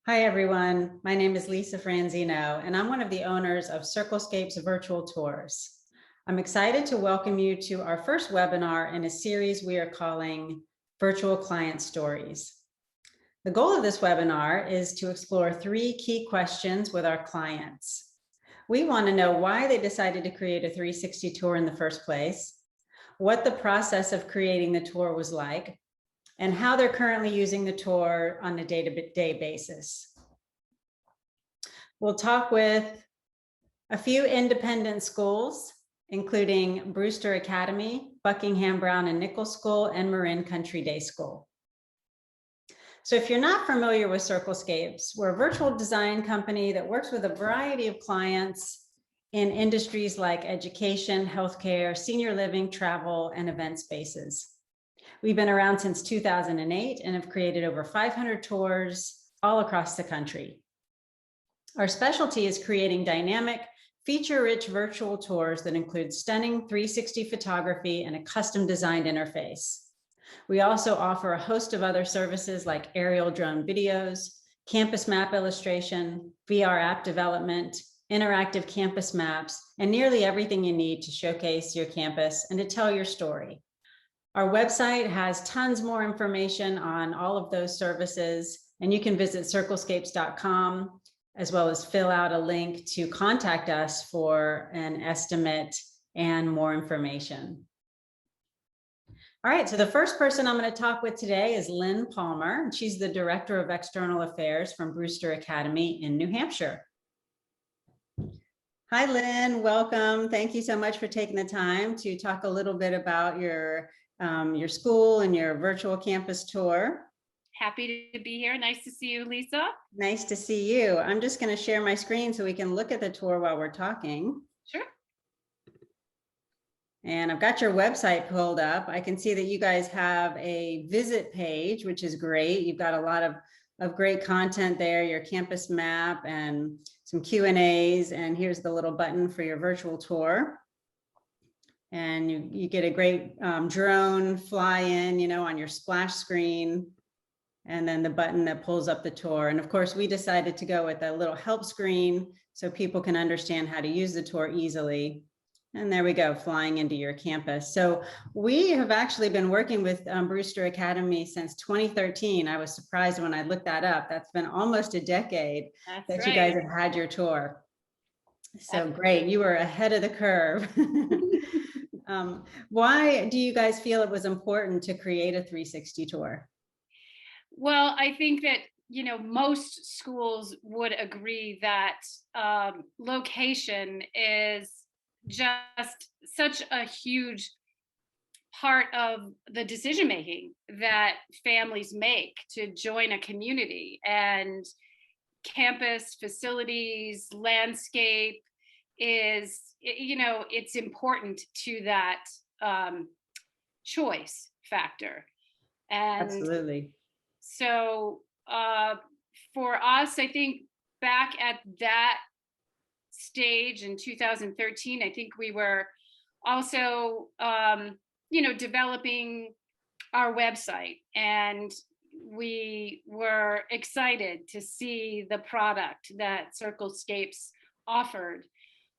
Hi, everyone. My name is Lisa Franzino, and I'm one of the owners of Circlescapes Virtual Tours. I'm excited to welcome you to our first webinar in a series we are calling Virtual Client Stories. The goal of this webinar is to explore 3 key questions with our clients. We want to know why they decided to create a 360 tour in the first place, what the process of creating the tour was like, and how they're currently using the tour on a day-to-day basis. We'll talk with a few independent schools, including Brewster Academy, Buckingham Browne and Nichols School, and Marin Country Day School. So if you're not familiar with Circlescapes, we're a virtual design company that works with a variety of clients in industries like education, healthcare, senior living, travel, and event spaces. We've been around since 2008 and have created over 500 tours all across the country. Our specialty is creating dynamic, feature-rich virtual tours that include stunning 360 photography and a custom-designed interface. We also offer a host of other services like aerial drone videos, campus map illustration, VR app development, interactive campus maps, and nearly everything you need to showcase your campus and to tell your story. Our website has tons more information on all of those services, and you can visit circlescapes.com as well as fill out a link to contact us for an estimate and more information. All right, so the first person I'm going to talk with today is Lynn Palmer. She's the Director of External Affairs from Brewster Academy in New Hampshire. Hi, Lynn, welcome. Thank you so much for taking the time to talk a little bit about your school and your virtual campus tour. Happy to be here. Nice to see you, Lisa. Nice to see you. I'm just going to share my screen so we can look at the tour while we're talking. Sure. And I've got your website pulled up. I can see that you guys have a visit page, which is great. You've got a lot of great content there, your campus map and some Q&As. And here's the little button for your virtual tour. And you get a great drone fly in, on your splash screen, and then the button that pulls up the tour. And of course, we decided to go with a little help screen so people can understand how to use the tour easily. And there we go, flying into your campus. So we have actually been working with Brewster Academy since 2013. I was surprised when I looked that up. That's been almost a decade that you guys have had your tour. So great, you were ahead of the curve. Why do you guys feel it was important to create a 360 tour? Well, I think that, most schools would agree that location is just such a huge part of the decision making that families make to join a community, and campus facilities, landscape is, it's important to that choice factor. And absolutely. So for us, I think back at that stage in 2013, I think we were also, developing our website, and we were excited to see the product that Circlescapes offered.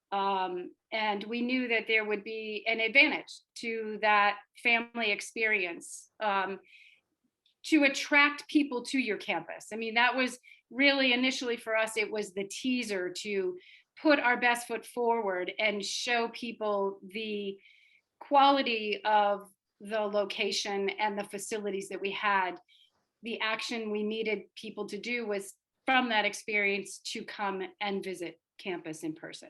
And we knew that there would be an advantage to that family experience to attract people to your campus. I mean, that was really initially for us, it was the teaser to put our best foot forward and show people the quality of the location and the facilities that we had. The action we needed people to do was, from that experience, to come and visit campus in person.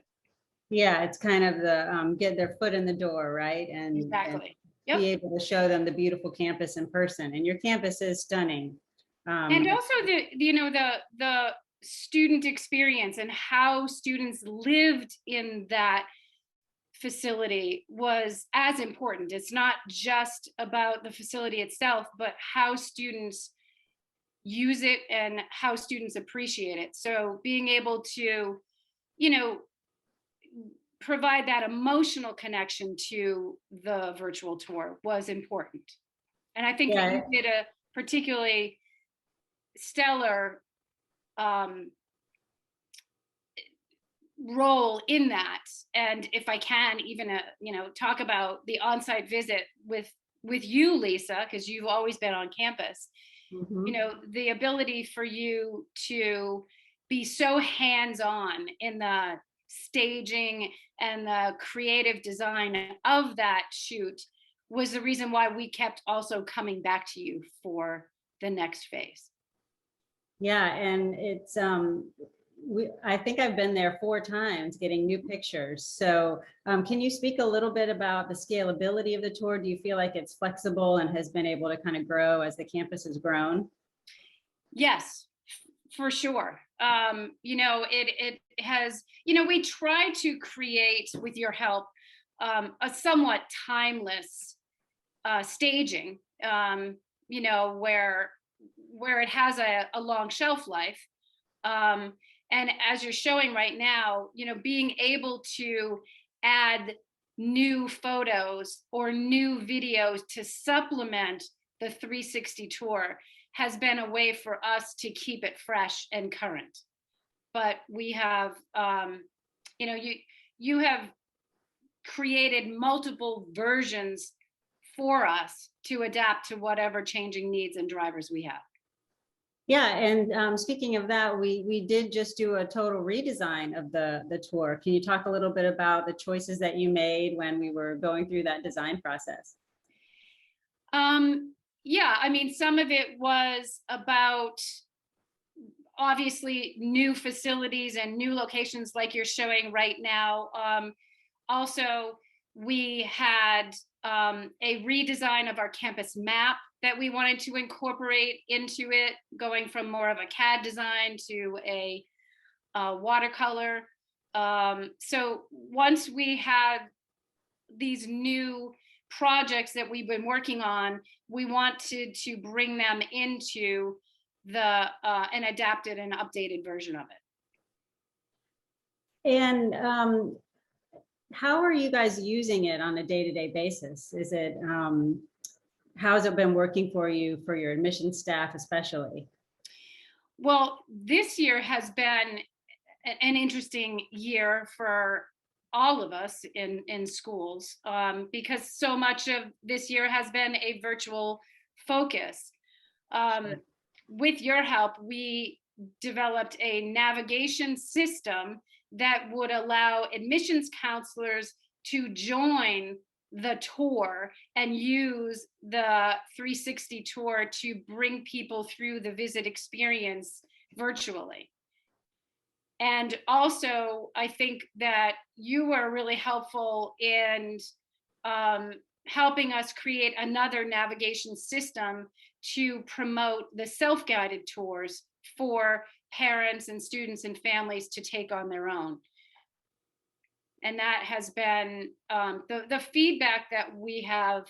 Yeah, it's kind of the get their foot in the door, right? And exactly. Yep. Be able to show them the beautiful campus in person, and your campus is stunning. And also the student experience and how students lived in that facility was as important. It's not just about the facility itself, but how students use it and how students appreciate it. So being able to, provide that emotional connection to the virtual tour was important. And I think that you did a particularly stellar role in that. And if I can even, talk about the on-site visit with you, Lisa, because you've always been on campus, Mhm. the ability for you to be so hands-on in the staging and the creative design of that shoot was the reason why we kept also coming back to you for the next phase. Yeah, and it's I think I've been there 4 times getting new pictures. So can you speak a little bit about the scalability of the tour? Do you feel like it's flexible and has been able to kind of grow as the campus has grown? Yes, for sure. It has, we try to create, with your help, a somewhat timeless staging, where it has a long shelf life. And as you're showing right now, being able to add new photos or new videos to supplement the 360 tour has been a way for us to keep it fresh and current. But we have, you have created multiple versions for us to adapt to whatever changing needs and drivers we have. Yeah, and speaking of that, we did just do a total redesign of the tour. Can you talk a little bit about the choices that you made when we were going through that design process? Yeah, I mean, some of it was about obviously new facilities and new locations like you're showing right now. Also, we had a redesign of our campus map that we wanted to incorporate into it, going from more of a CAD design to a watercolor. So once we had these new projects that we've been working on, we wanted to bring them into an adapted and updated version of it. And how are you guys using it on a day-to-day basis? Is it how has it been working for you, for your admission staff especially? Well, this year has been an interesting year for all of us in schools, because so much of this year has been a virtual focus. Sure. With your help, we developed a navigation system that would allow admissions counselors to join the tour and use the 360 tour to bring people through the visit experience virtually. And also, I think that you were really helpful in helping us create another navigation system to promote the self-guided tours for parents and students and families to take on their own. And that has been the feedback that we have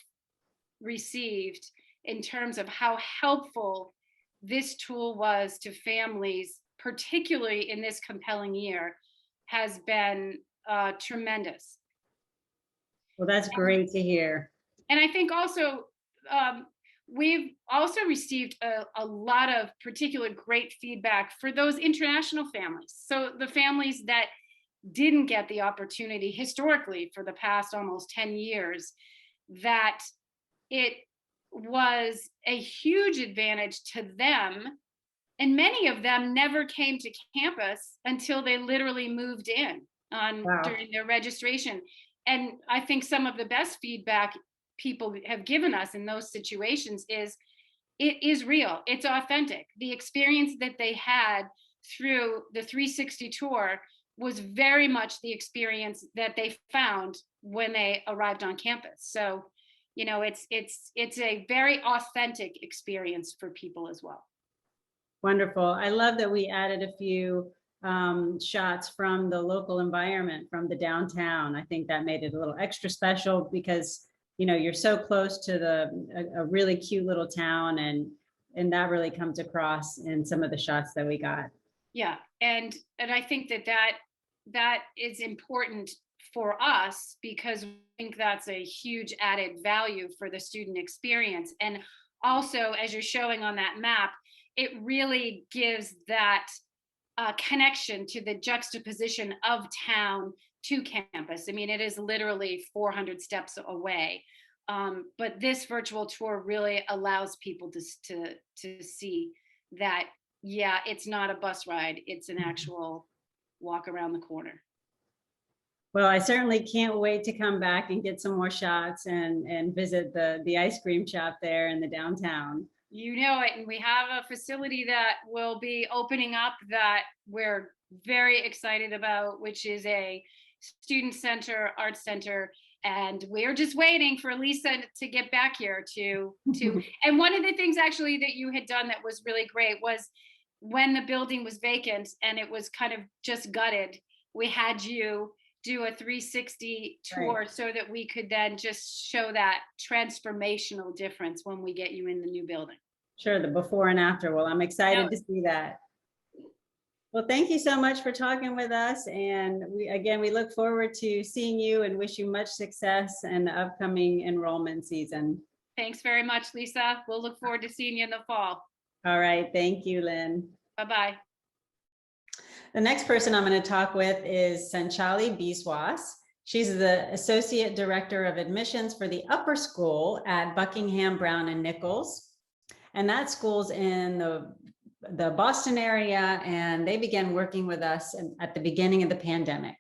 received in terms of how helpful this tool was to families, particularly in this compelling year, has been tremendous. Well, that's great to hear. And I think also we've also received a lot of particular great feedback for those international families. So the families that didn't get the opportunity historically for the past almost 10 years, that it was a huge advantage to them. And many of them never came to campus until they literally moved in Wow. during their registration. And I think some of the best feedback people have given us in those situations is it is real, it's authentic. The experience that they had through the 360 tour was very much the experience that they found when they arrived on campus. So, it's a very authentic experience for people as well. Wonderful. I love that we added a few shots from the local environment, from the downtown. I think that made it a little extra special because, you're so close to a really cute little town, and that really comes across in some of the shots that we got. Yeah, and I think that is important for us because we think that's a huge added value for the student experience. And also, as you're showing on that map, it really gives that connection to the juxtaposition of town to campus. I mean, it is literally 400 steps away. But this virtual tour really allows people to see that, yeah, it's not a bus ride, it's an actual walk around the corner. Well, I certainly can't wait to come back and get some more shots and visit the ice cream shop there in the downtown. You know it, and we have a facility that will be opening up that we're very excited about, which is a student center, art center, and we're just waiting for Lisa to get back here to and one of the things actually that you had done that was really great was when the building was vacant and it was kind of just gutted, we had you do a 360 tour Right. so that we could then just show that transformational difference when we get you in the new building. Sure, the before and after. Well, I'm excited to see that. Well, thank you so much for talking with us. And we look forward to seeing you and wish you much success in the upcoming enrollment season. Thanks very much, Lisa. We'll look forward to seeing you in the fall. All right. Thank you, Lynn. Bye-bye. The next person I'm going to talk with is Sanchali Biswas. She's the Associate Director of Admissions for the upper school at Buckingham, Brown and Nichols. And that school's in the Boston area, and they began working with us at the beginning of the pandemic.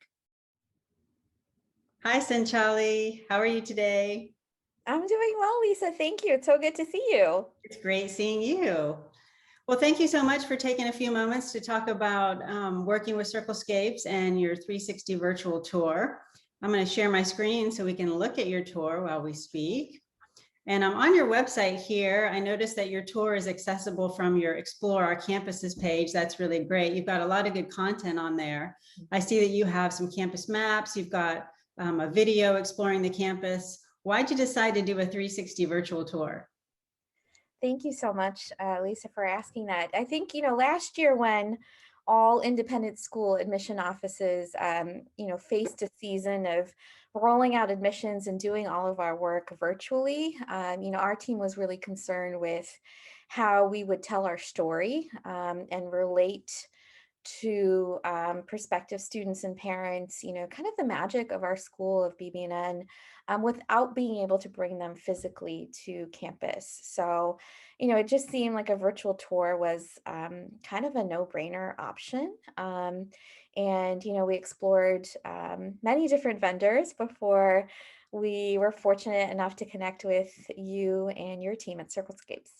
Hi, Sanchali. How are you today? I'm doing well, Lisa. Thank you. It's so good to see you. It's great seeing you. Well, thank you so much for taking a few moments to talk about working with Circlescapes and your 360 virtual tour. I'm going to share my screen so we can look at your tour while we speak. And I'm on your website here. I noticed that your tour is accessible from your Explore Our Campuses page. That's really great. You've got a lot of good content on there. I see that you have some campus maps. You've got a video exploring the campus. Why'd you decide to do a 360 virtual tour? Thank you so much, Lisa, for asking that. I think, last year when all independent school admission offices, faced a season of rolling out admissions and doing all of our work virtually, our team was really concerned with how we would tell our story and relate to prospective students and parents, kind of the magic of our school of BB&N without being able to bring them physically to campus. So, it just seemed like a virtual tour was kind of a no-brainer option. And, we explored many different vendors before we were fortunate enough to connect with you and your team at Circlescapes.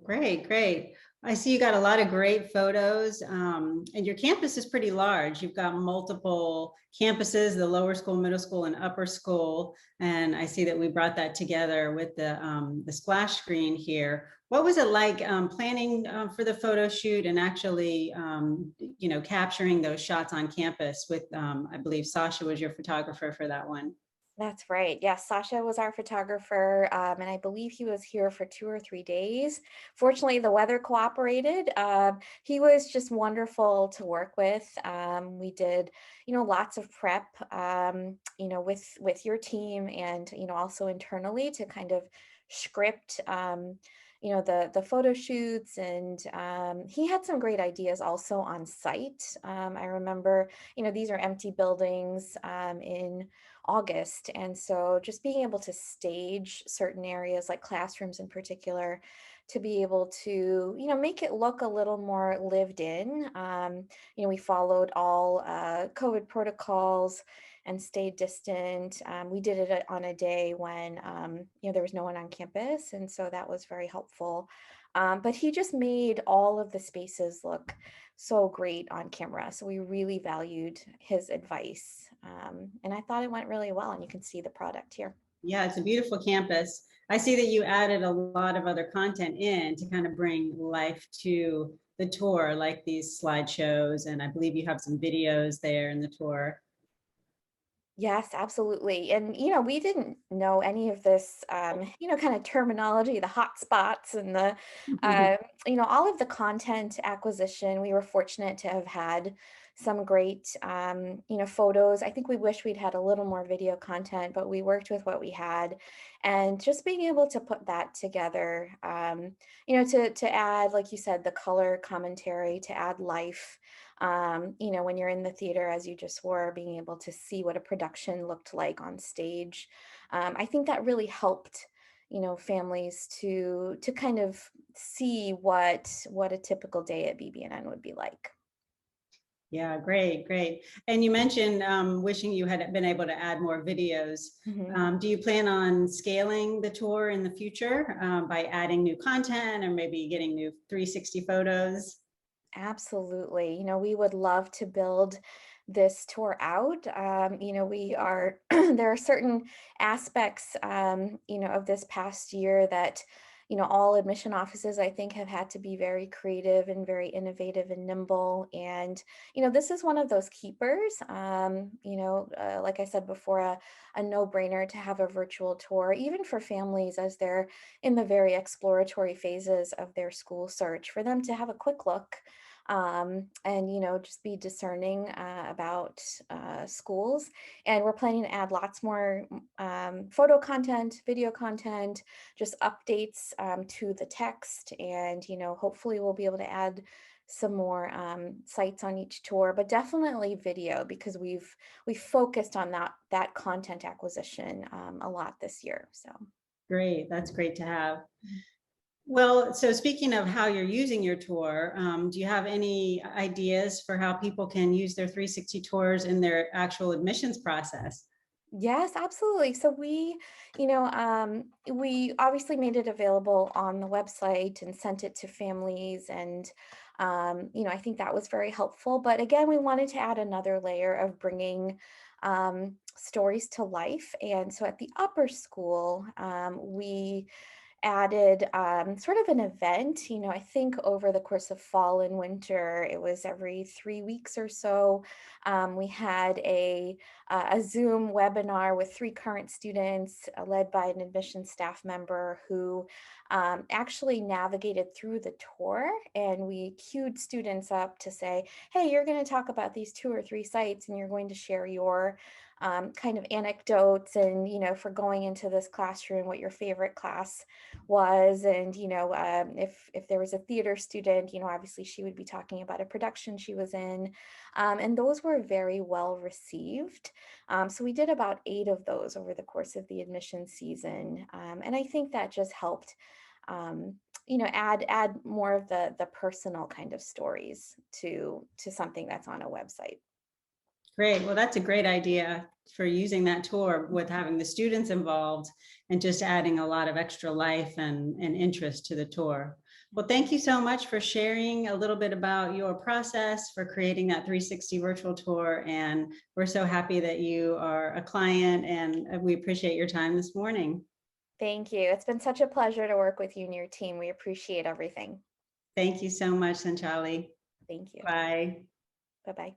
Great, great. I see you got a lot of great photos, and your campus is pretty large. You've got multiple campuses, the lower school, middle school, and upper school. And I see that we brought that together with the splash screen here. What was it like planning for the photo shoot and actually, capturing those shots on campus with, I believe Sasha was your photographer for that one. That's right. Yes, Sasha was our photographer, and I believe he was here for 2 or 3 days. Fortunately, the weather cooperated. He was just wonderful to work with. We did, lots of prep, with your team and, also internally to kind of script, the photo shoots, and he had some great ideas also on site. I remember, these are empty buildings in August. And so just being able to stage certain areas like classrooms in particular, to be able to, make it look a little more lived in. We followed all COVID protocols and stayed distant. We did it on a day when, there was no one on campus. And so that was very helpful. But he just made all of the spaces look so great on camera. So we really valued his advice. And I thought it went really well, and you can see the product here. Yeah, it's a beautiful campus. I see that you added a lot of other content in to kind of bring life to the tour, like these slideshows, and I believe you have some videos there in the tour. Yes, absolutely. And, we didn't know any of this, kind of terminology, the hot spots and all of the content acquisition. We were fortunate to have had some great, photos. I think we wish we'd had a little more video content, but we worked with what we had, and just being able to put that together, to add, like you said, the color commentary, to add life, when you're in the theater, as you just were, being able to see what a production looked like on stage. I think that really helped, families to kind of see what a typical day at BB&N would be like. Yeah, great, great. And you mentioned wishing you had been able to add more videos. Mhm. Do you plan on scaling the tour in the future by adding new content or maybe getting new 360 photos? Absolutely. We would love to build this tour out. We are, there are certain aspects, of this past year that, all admission offices, I think, have had to be very creative and very innovative and nimble. And, this is one of those keepers, like I said before, a no-brainer to have a virtual tour, even for families as they're in the very exploratory phases of their school search, for them to have a quick look, and just be discerning about schools. And we're planning to add lots more photo content, video content, just updates to the text, and hopefully we'll be able to add some more sites on each tour, but definitely video, because we've focused on that content acquisition a lot this year. So Great, that's great to have. Well, so speaking of how you're using your tour, do you have any ideas for how people can use their 360 tours in their actual admissions process? yes, absolutely. So we obviously made it available on the website and sent it to families, and I think that was very helpful. But again, we wanted to add another layer of bringing stories to life. And so at the upper school, we added sort of an event. I think over the course of fall and winter, it was every 3 weeks or so. We had a Zoom webinar with 3 current students, led by an admissions staff member, who actually navigated through the tour, and we queued students up to say, hey, you're going to talk about these 2 or 3 sites, and you're going to share your kind of anecdotes, and for going into this classroom, what your favorite class was. And if there was a theater student, obviously she would be talking about a production she was in, and those were very well received. So we did about 8 of those over the course of the admission season, and I think that just helped add more of the personal kind of stories to something that's on a website. Great. Well, that's a great idea for using that tour with having the students involved and just adding a lot of extra life and interest to the tour. Well, thank you so much for sharing a little bit about your process for creating that 360 virtual tour. And we're so happy that you are a client, and we appreciate your time this morning. Thank you. It's been such a pleasure to work with you and your team. We appreciate everything. Thank you so much, Sanchali. Thank you. Bye. Bye-bye.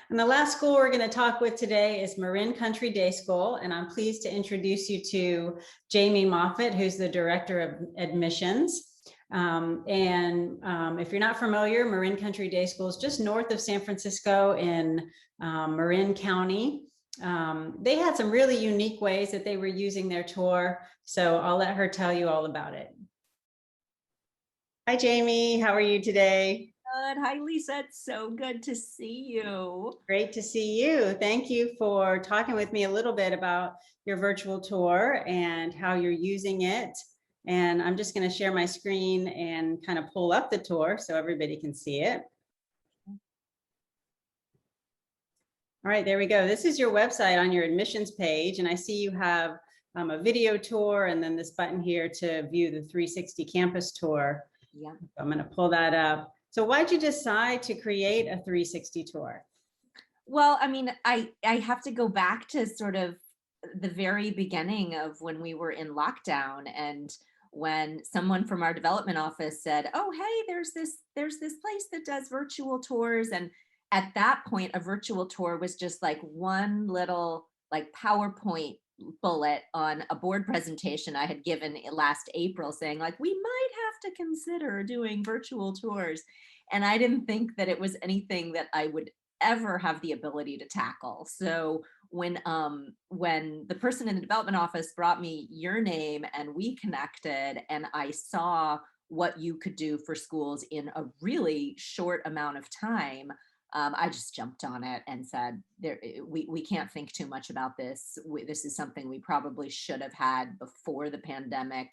And the last school we're going to talk with today is Marin Country Day School, and I'm pleased to introduce you to Jamie Moffett, who's the Director of Admissions. If you're not familiar, Marin Country Day School is just north of San Francisco in Marin County. They had some really unique ways that they were using their tour, so I'll let her tell you all about it. Hi, Jamie. How are you today? Good. Hi, Lisa. It's so good to see you. Great to see you. Thank you for talking with me a little bit about your virtual tour and how you're using it. And I'm just going to share my screen and kind of pull up the tour so everybody can see it. All right, there we go. This is your website on your admissions page, and I see you have a video tour and then this button here to view the 360 campus tour. Yeah. So I'm going to pull that up. So why'd you decide to create a 360 tour? Well, I mean, I have to go back to sort of the very beginning of when we were in lockdown, and when someone from our development office said, oh, hey, there's this place that does virtual tours. And at that point, a virtual tour was just like one little like PowerPoint bullet on a board presentation I had given last April, saying like, we might have to consider doing virtual tours. And I didn't think that it was anything that I would ever have the ability to tackle. So when the person in the development office brought me your name and we connected, and I saw what you could do for schools in a really short amount of time, I just jumped on it and said, we can't think too much about this. This is something we probably should have had before the pandemic.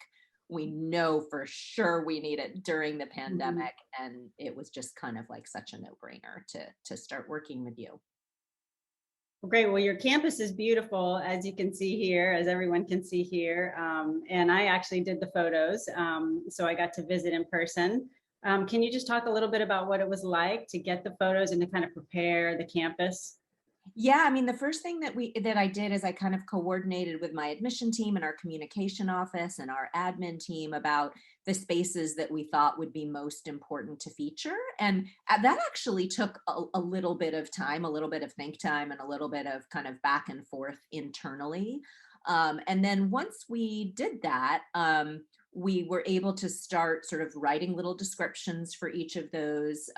We know for sure we need it during the pandemic. And it was just kind of like such a no-brainer to start working with you. Great. Well, your campus is beautiful, as you can see here, as everyone can see here. And I actually did the photos, so I got to visit in person. Can you just talk a little bit about what it was like to get the photos and to kind of prepare the campus? Yeah, I mean, the first thing that I did is I kind of coordinated with my admission team and our communication office and our admin team about the spaces that we thought would be most important to feature. And that actually took a little bit of time, a little bit of think time, and a little bit of kind of back and forth internally. And then once we did that, we were able to start sort of writing little descriptions for each of those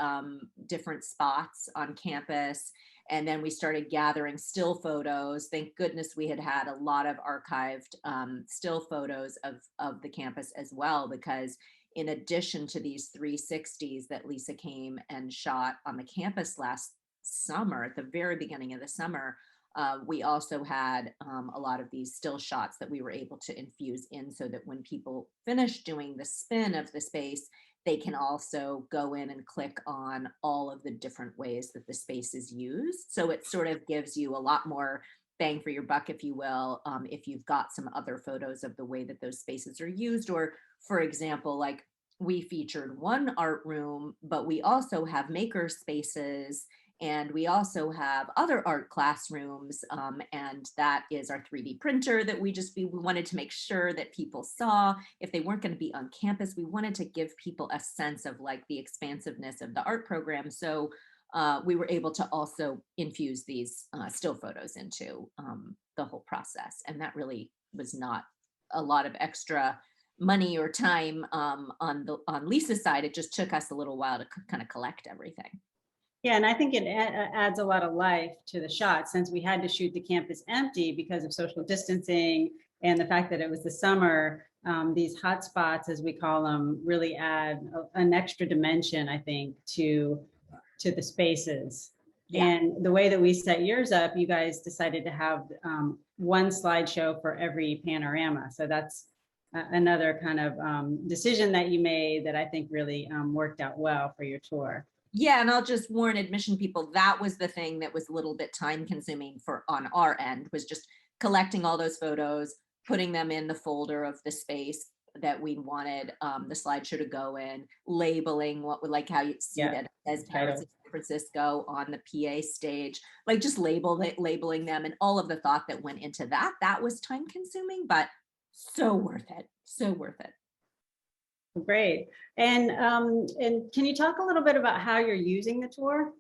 different spots on campus. And then we started gathering still photos. Thank goodness we had a lot of archived still photos of the campus as well, because in addition to these 360s that Lisa came and shot on the campus last summer, at the very beginning of the summer, we also had a lot of these still shots that we were able to infuse in, so that when people finish doing the spin of the space, they can also go in and click on all of the different ways that the space is used. So it sort of gives you a lot more bang for your buck, if you will, if you've got some other photos of the way that those spaces are used. Or, for example, like we featured one art room, but we also have maker spaces, and we also have other art classrooms, and that is our 3D printer that we wanted to make sure that people saw. If they weren't going to be on campus, we wanted to give people a sense of like the expansiveness of the art program. So we were able to also infuse these still photos into the whole process. And that really was not a lot of extra money or time on Lisa's side. It just took us a little while to kind of collect everything. Yeah, and I think it adds a lot of life to the shot, since we had to shoot the campus empty because of social distancing and the fact that it was the summer. These hot spots, as we call them, really add an extra dimension, I think, to the spaces. Yeah. And the way that we set yours up, you guys decided to have one slideshow for every panorama. So that's another kind of decision that you made that I think really worked out well for your tour. Yeah, and I'll just warn admission people, that was the thing that was a little bit time consuming on our end, was just collecting all those photos, putting them in the folder of the space that we wanted the slideshow to go in, labeling what would, like how you see that as Paris and San Francisco on the PA stage, like just labeling them, and all of the thought that went into that. That was time consuming, but so worth it. So worth it. Great. And can you talk a little bit about how you're using the tour?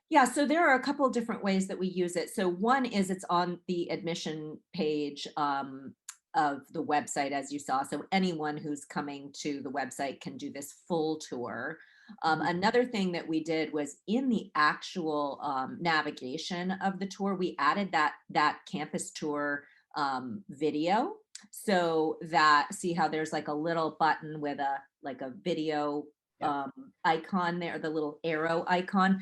Yeah, so there are a couple of different ways that we use it. So one is it's on the admission page of the website, as you saw. So anyone who's coming to the website can do this full tour. Another thing that we did was in the actual navigation of the tour, we added that campus tour video. So that, see how there's like a little button with a video icon there, the little arrow icon,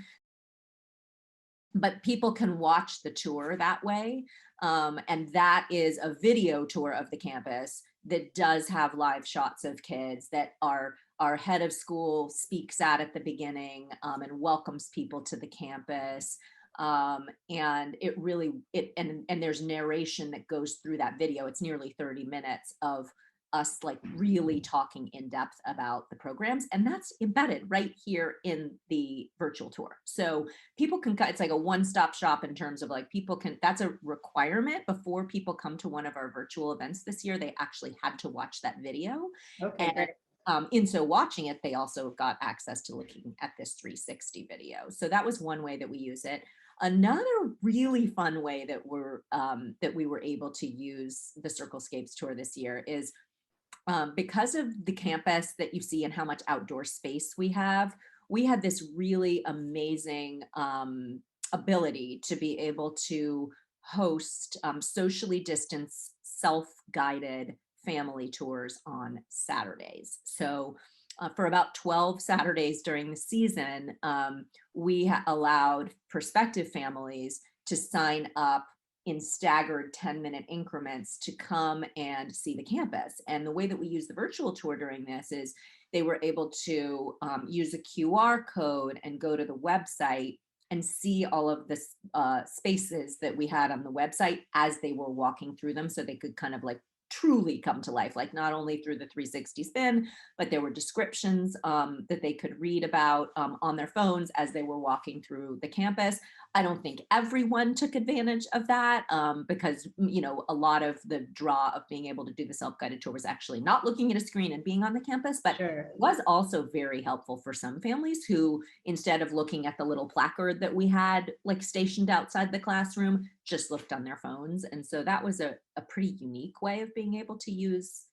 but people can watch the tour that way. And that is a video tour of the campus that does have live shots of kids that our head of school speaks at the beginning and welcomes people to the campus. And it really, and there's narration that goes through that video. It's nearly 30 minutes of us like really talking in depth about the programs, and that's embedded right here in the virtual tour. So people can, it's like a one-stop shop in terms of like people can, that's a requirement before people come to one of our virtual events this year. They actually had to watch that video. Okay, and great. In so watching it, they also got access to looking at this 360 video. So that was one way that we use it. Another really fun way that we were able to use the Circlescapes tour this year is because of the campus that you see and how much outdoor space we have, we had this really amazing ability to be able to host socially distanced, self-guided family tours on Saturdays. So for about 12 Saturdays during the season, we allowed prospective families to sign up in staggered 10-minute increments to come and see the campus. And the way that we use the virtual tour during this is they were able to use a QR code and go to the website and see all of the spaces that we had on the website as they were walking through them, so they could kind of like truly come to life, like not only through the 360 spin, but there were descriptions that they could read about on their phones as they were walking through the campus. I don't think everyone took advantage of that because, you know, a lot of the draw of being able to do the self-guided tour was actually not looking at a screen and being on the campus, but Sure. it was also very helpful for some families who, instead of looking at the little placard that we had like stationed outside the classroom, just looked on their phones. And so that was a pretty unique way of being able to use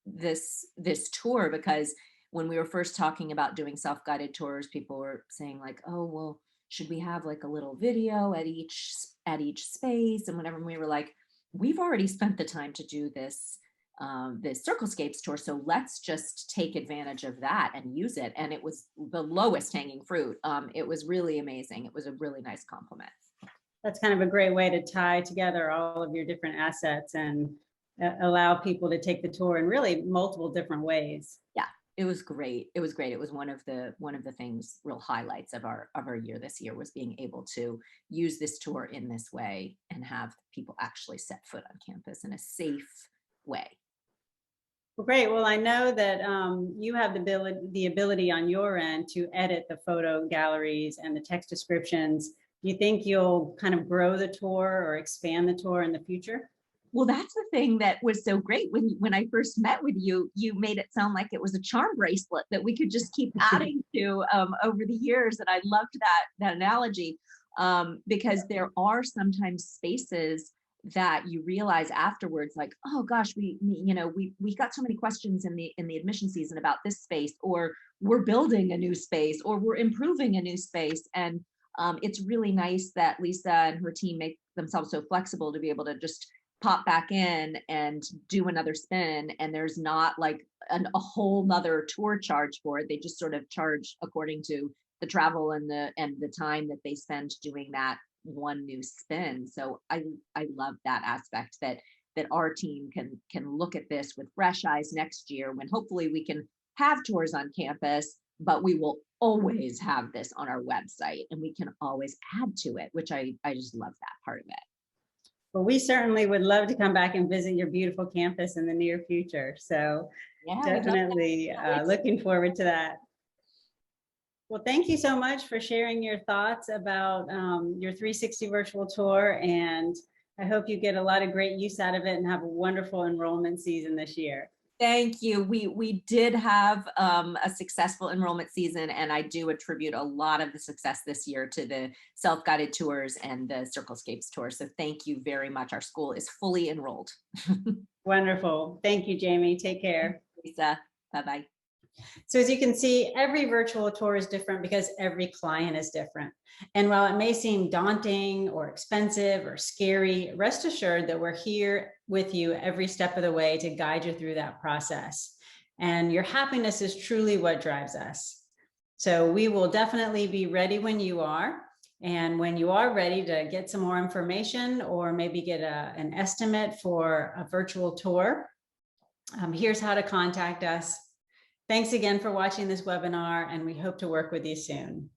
this tour, because when we were first talking about doing self-guided tours, people were saying like, oh, well, should we have like a little video at each space and whatever. And we were like, we've already spent the time to do this Circlescapes tour, so let's just take advantage of that and use it. And it was the lowest hanging fruit. It was really amazing. It was a really nice compliment. That's kind of a great way to tie together all of your different assets and allow people to take the tour in really multiple different ways. Yeah, it was great. It was great. It was one of the things, real highlights of our year this year, was being able to use this tour in this way and have people actually set foot on campus in a safe way. Well, great. Well, I know that you have the ability on your end to edit the photo galleries and the text descriptions. Do you think you'll kind of grow the tour or expand the tour in the future? Well, that's the thing that was so great. When I first met with you, you made it sound like it was a charm bracelet that we could just keep adding to over the years. And I loved that analogy because there are sometimes spaces that you realize afterwards, like, oh gosh, we got so many questions in the admission season about this space, or we're building a new space, or we're improving a new space. And it's really nice that Lisa and her team make themselves so flexible to be able to just pop back in and do another spin. And there's not like a whole nother tour charge for it. They just sort of charge according to the travel and the time that they spend doing that one new spin. So I love that aspect, that our team can look at this with fresh eyes next year, when hopefully we can have tours on campus, but we will always have this on our website and we can always add to it, which I just love that part of it. Well, we certainly would love to come back and visit your beautiful campus in the near future. So Yeah, definitely looking forward to that. Well, thank you so much for sharing your thoughts about your 360 virtual tour. And I hope you get a lot of great use out of it and have a wonderful enrollment season this year. Thank you. We did have a successful enrollment season, and I do attribute a lot of the success this year to the self-guided tours and the Circlescapes tour. So thank you very much. Our school is fully enrolled. Wonderful. Thank you, Jamie. Take care. Lisa, bye-bye. So as you can see, every virtual tour is different because every client is different. And while it may seem daunting or expensive or scary, rest assured that we're here with you every step of the way to guide you through that process. And your happiness is truly what drives us. So we will definitely be ready when you are. And when you are ready to get some more information or maybe get an estimate for a virtual tour, here's how to contact us. Thanks again for watching this webinar, and we hope to work with you soon.